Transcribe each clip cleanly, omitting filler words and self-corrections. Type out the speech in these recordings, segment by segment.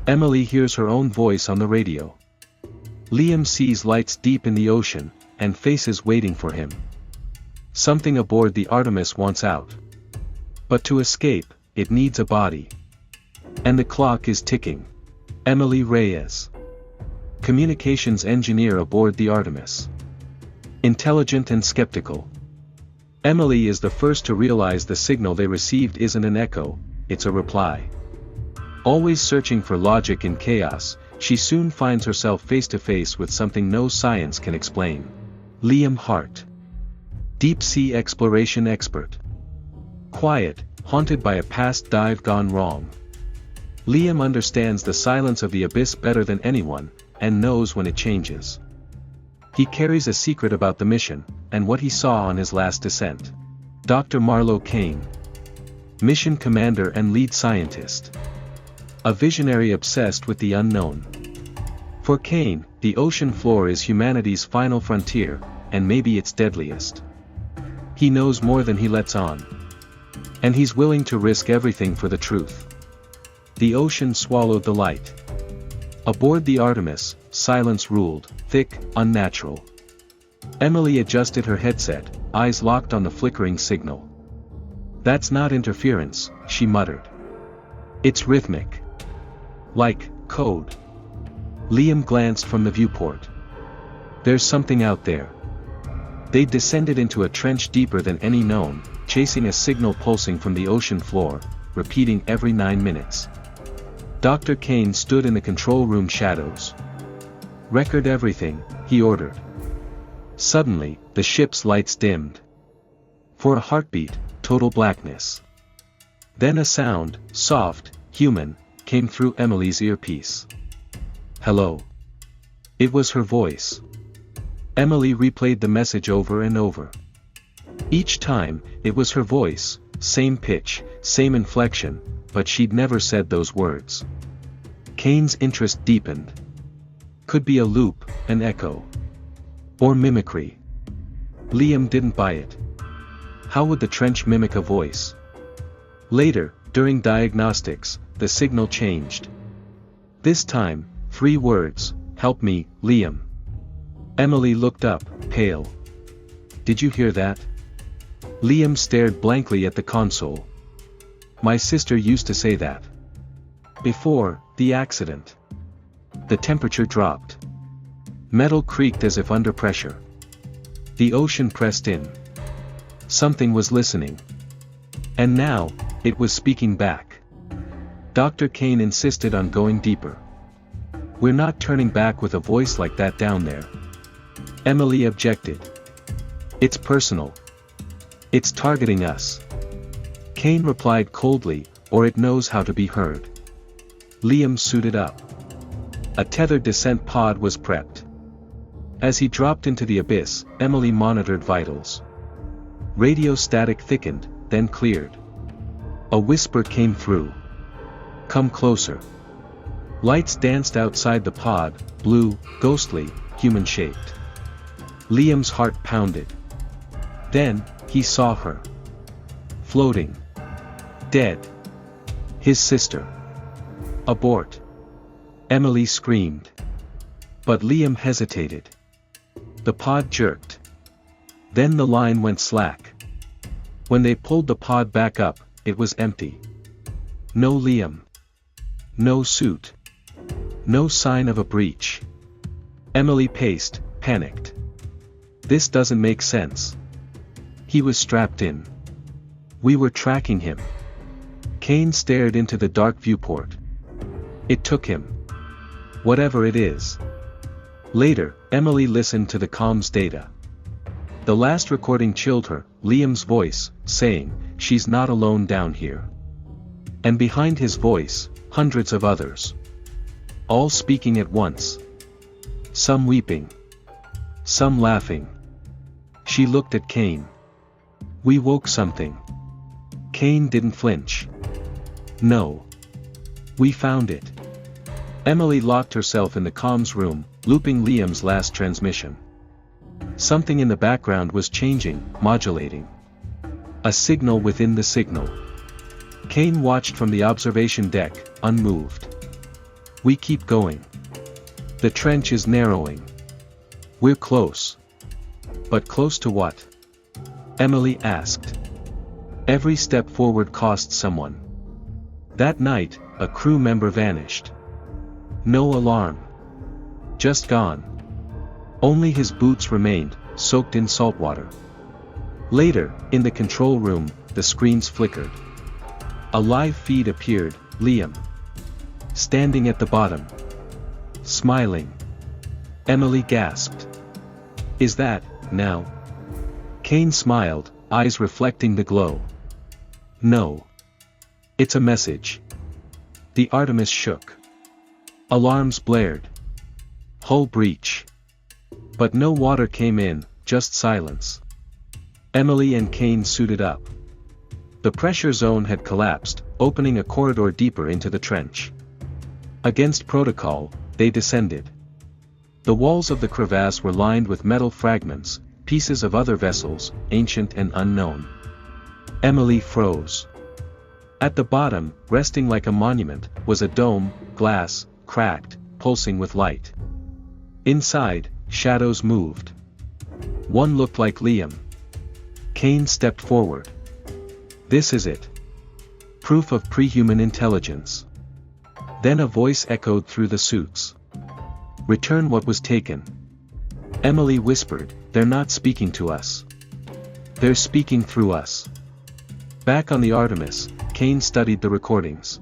Emily hears her own voice on the radio. Liam sees lights deep in the ocean, and faces waiting for him. Something aboard the Artemis wants out. But to escape, it needs a body. And the clock is ticking. Emily Reyes, communications engineer aboard the Artemis. Intelligent and skeptical. Emily is the first to realize the signal they received isn't an echo, it's a reply. Always searching for logic in chaos, she soon finds herself face to face with something no science can explain. Liam Hart, deep-sea exploration expert. Quiet, haunted by a past dive gone wrong. Liam understands the silence of the abyss better than anyone, and knows when it changes. He carries a secret about the mission, and what he saw on his last descent. Dr. Marlowe Kane, mission commander and lead scientist. A visionary obsessed with the unknown. For Kane, the ocean floor is humanity's final frontier, and maybe its deadliest. He knows more than he lets on. And he's willing to risk everything for the truth. The ocean swallowed the light. Aboard the Artemis, silence ruled, thick, unnatural. Emily adjusted her headset, eyes locked on the flickering signal. "That's not interference," she muttered. "It's rhythmic. Like code." Liam glanced from the viewport. "There's something out there." They descended into a trench deeper than any known, chasing a signal pulsing from the ocean floor, repeating every 9 minutes. Dr. Kane stood in the control room shadows. "Record everything," he ordered. Suddenly, the ship's lights dimmed. For a heartbeat, total blackness. Then a sound, soft, human, came through Emily's earpiece. "Hello." It was her voice. Emily replayed the message over and over. Each time, it was her voice, same pitch, same inflection, but she'd never said those words. Kane's interest deepened. Could be a loop, an echo. Or mimicry. Liam didn't buy it. How would the trench mimic a voice? Later, during diagnostics, the signal changed. This time, 3 words, "Help me, Liam." Emily looked up, pale. "Did you hear that?" Liam stared blankly at the console. "My sister used to say that. Before the accident." The temperature dropped. Metal creaked as if under pressure. The ocean pressed in. Something was listening. And now, it was speaking back. Dr. Kane insisted on going deeper. "We're not turning back with a voice like that down there." Emily objected. "It's personal. It's targeting us." Kane replied coldly, "Or it knows how to be heard." Liam suited up. A tethered descent pod was prepped. As he dropped into the abyss, Emily monitored vitals. Radio static thickened, then cleared. A whisper came through. "Come closer." Lights danced outside the pod, blue, ghostly, human-shaped. Liam's heart pounded. Then, he saw her. Floating. Dead. His sister. Abort. Emily screamed. But Liam hesitated. The pod jerked. Then the line went slack. When they pulled the pod back up, it was empty. No Liam. No suit. No sign of a breach. Emily paced, panicked. This doesn't make sense. He was strapped in. We were tracking him. Kane stared into the dark viewport. It took him. Whatever it is. Later, Emily listened to the comms data. The last recording chilled her, Liam's voice, saying, "She's not alone down here." And behind his voice, hundreds of others. All speaking at once. Some weeping. Some laughing. She looked at Kane. "We woke something." Kane didn't flinch. "No. We found it." Emily locked herself in the comms room, looping Liam's last transmission. Something in the background was changing, modulating. A signal within the signal. Kane watched from the observation deck, unmoved. We keep going. The trench is narrowing. We're close. But close to what? Emily asked. Every step forward cost someone. That night, a crew member vanished. No alarm. Just gone. Only his boots remained, soaked in salt water. Later, in the control room, the screens flickered. A live feed appeared, Liam. Standing at the bottom. Smiling. Emily gasped. Is that, now? Kane smiled, eyes reflecting the glow. No. It's a message. The Artemis shook. Alarms blared. Hull breach. But no water came in, just silence. Emily and Kane suited up. The pressure zone had collapsed, opening a corridor deeper into the trench. Against protocol, they descended. The walls of the crevasse were lined with metal fragments, pieces of other vessels, ancient and unknown. Emily froze. At the bottom, resting like a monument, was a dome, glass, cracked, pulsing with light. Inside, shadows moved. One looked like Liam. Kane stepped forward. This is it. Proof of pre-human intelligence. Then a voice echoed through the suits. Return what was taken. Emily whispered, they're not speaking to us. They're speaking through us. Back on the Artemis, Kane studied the recordings.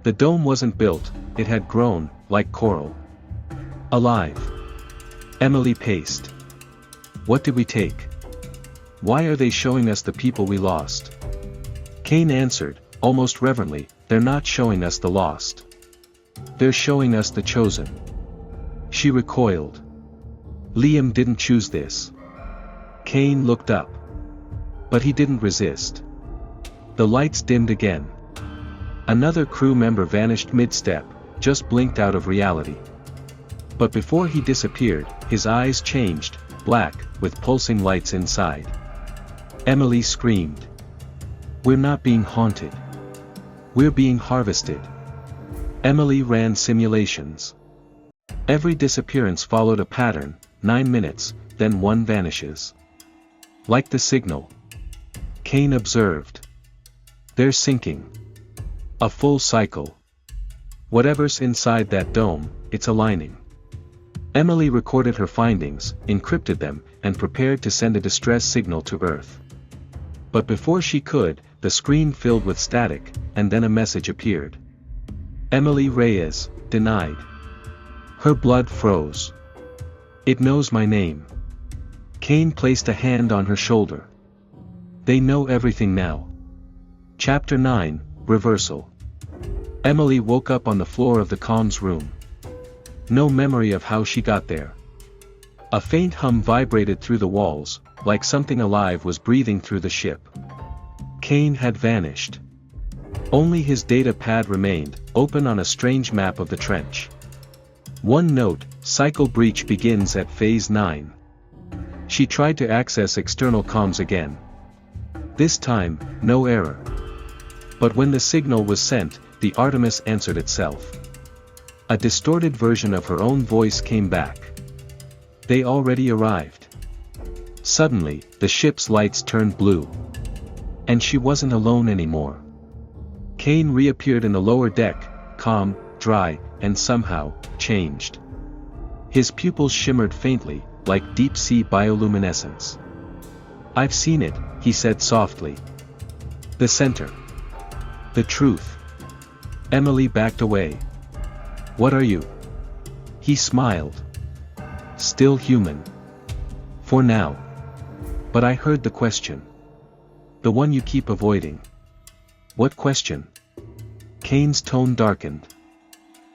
The dome wasn't built, it had grown, like coral. Alive. Emily paced. What did we take? Why are they showing us the people we lost? Kane answered, almost reverently, they're not showing us the lost. They're showing us the chosen. She recoiled. Liam didn't choose this. Kane looked up. But he didn't resist. The lights dimmed again. Another crew member vanished mid-step, just blinked out of reality. But before he disappeared, his eyes changed, black, with pulsing lights inside. Emily screamed. We're not being haunted. We're being harvested. Emily ran simulations. Every disappearance followed a pattern, 9 minutes, then one vanishes. Like the signal. Kane observed. They're sinking. A full cycle. Whatever's inside that dome, it's aligning. Emily recorded her findings, encrypted them, and prepared to send a distress signal to Earth. But before she could, the screen filled with static, and then a message appeared. Emily Reyes, denied. Her blood froze. It knows my name. Kane placed a hand on her shoulder. They know everything now. Chapter 9, Reversal. Emily woke up on the floor of the comms room. No memory of how she got there. A faint hum vibrated through the walls, like something alive was breathing through the ship. Kane had vanished. Only his data pad remained, open on a strange map of the trench. One note, cycle breach begins at phase 9. She tried to access external comms again. This time, no error. But when the signal was sent, the Artemis answered itself. A distorted version of her own voice came back. They already arrived. Suddenly, the ship's lights turned blue. And she wasn't alone anymore. Kane reappeared in the lower deck, calm, dry, and somehow, changed. His pupils shimmered faintly, like deep-sea bioluminescence. I've seen it, he said softly. The center. The truth. Emily backed away. What are you? He smiled. Still human. For now. But I heard the question. The one you keep avoiding. What question? Kane's tone darkened.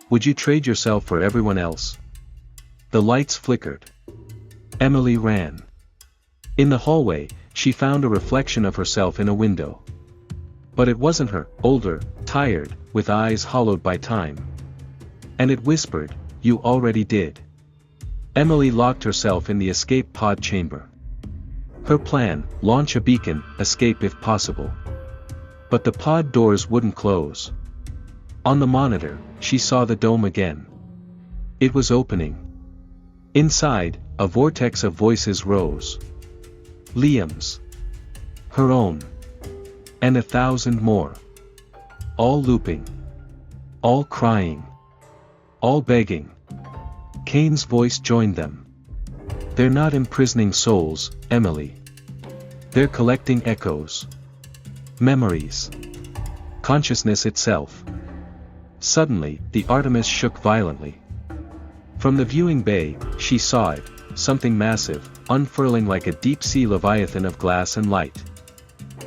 Would you trade yourself for everyone else? The lights flickered. Emily ran. In the hallway, she found a reflection of herself in a window. But it wasn't her, older, tired, with eyes hollowed by time. And it whispered, you already did. Emily locked herself in the escape pod chamber. Her plan, launch a beacon, escape if possible. But the pod doors wouldn't close. On the monitor, she saw the dome again. It was opening. Inside, a vortex of voices rose. Liam's. Her own. And 1,000 more. All looping. All crying. All begging. Kane's voice joined them. They're not imprisoning souls, Emily. They're collecting echoes. Memories. Consciousness itself. Suddenly, the Artemis shook violently. From the viewing bay, she saw it, something massive, unfurling like a deep-sea leviathan of glass and light.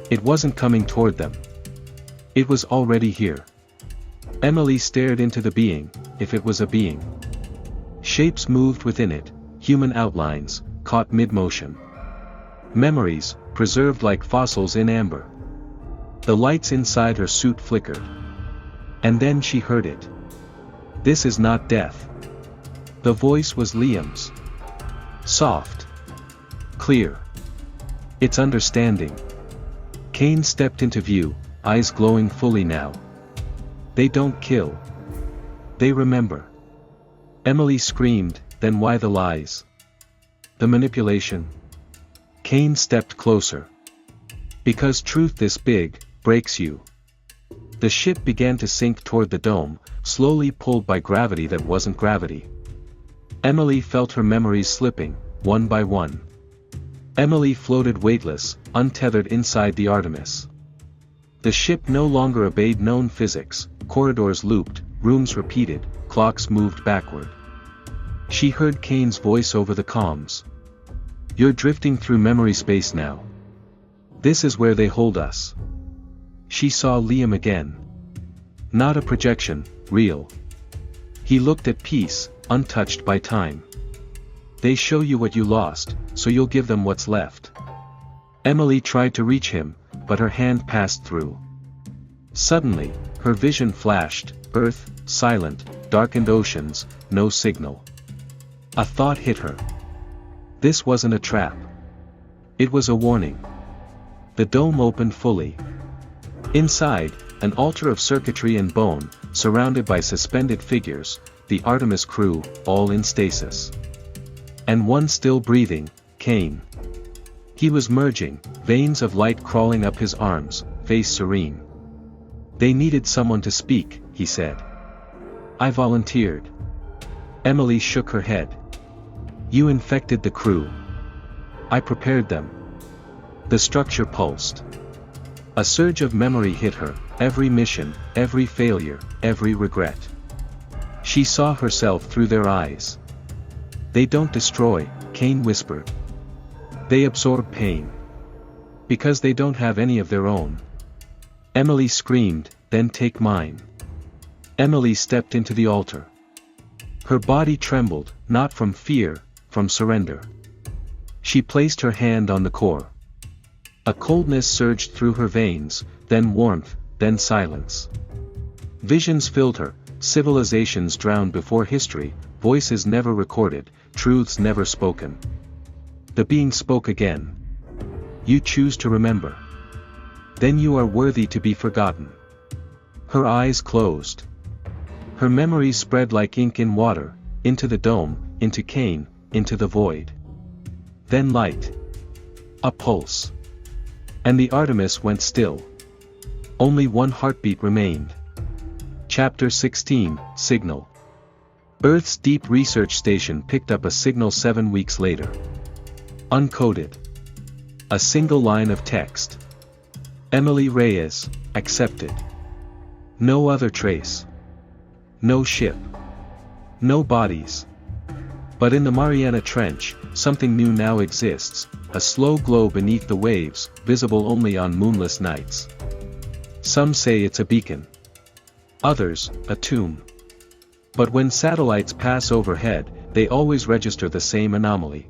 It wasn't coming toward them. It was already here. Emily stared into the being, if it was a being. Shapes moved within it, human outlines, caught mid-motion. Memories, preserved like fossils in amber. The lights inside her suit flickered. And then she heard it. This is not death. The voice was Liam's. Soft. Clear. It's understanding. Kane stepped into view, eyes glowing fully now. They don't kill. They remember. Emily screamed, then why the lies? The manipulation? Kane stepped closer. Because truth this big, breaks you. The ship began to sink toward the dome, slowly pulled by gravity that wasn't gravity. Emily felt her memories slipping, one by one. Emily floated weightless, untethered inside the Artemis. The ship no longer obeyed known physics, corridors looped, rooms repeated, clocks moved backward. She heard Kane's voice over the comms. You're drifting through memory space now. This is where they hold us. She saw Liam again. Not a projection, real. He looked at peace, untouched by time. They show you what you lost, so you'll give them what's left. Emily tried to reach him, but her hand passed through. Suddenly, her vision flashed, earth, silent, darkened oceans, no signal. A thought hit her. This wasn't a trap. It was a warning. The dome opened fully. Inside, an altar of circuitry and bone, surrounded by suspended figures, the Artemis crew, all in stasis. And one still breathing, Kane. He was merging, veins of light crawling up his arms, face serene. They needed someone to speak, he said. I volunteered. Emily shook her head. You infected the crew. I prepared them. The structure pulsed. A surge of memory hit her, every mission, every failure, every regret. She saw herself through their eyes. They don't destroy, Kane whispered. They absorb pain. Because they don't have any of their own. Emily screamed, then take mine. Emily stepped into the altar. Her body trembled, not from fear, from surrender. She placed her hand on the core. A coldness surged through her veins, then warmth, then silence. Visions filled her, civilizations drowned before history, voices never recorded, truths never spoken. The being spoke again. You choose to remember. Then you are worthy to be forgotten. Her eyes closed. Her memories spread like ink in water, into the dome, into Kane, into the void. Then light. A pulse. And the Artemis went still. Only one heartbeat remained. Chapter 16, Signal. Earth's Deep Research Station picked up a signal 7 weeks later. Uncoded. A single line of text. Emily Reyes, accepted. No other trace. No ship. No bodies. But in the Mariana Trench, something new now exists, a slow glow beneath the waves, visible only on moonless nights. Some say it's a beacon. Others, a tomb. But when satellites pass overhead, they always register the same anomaly.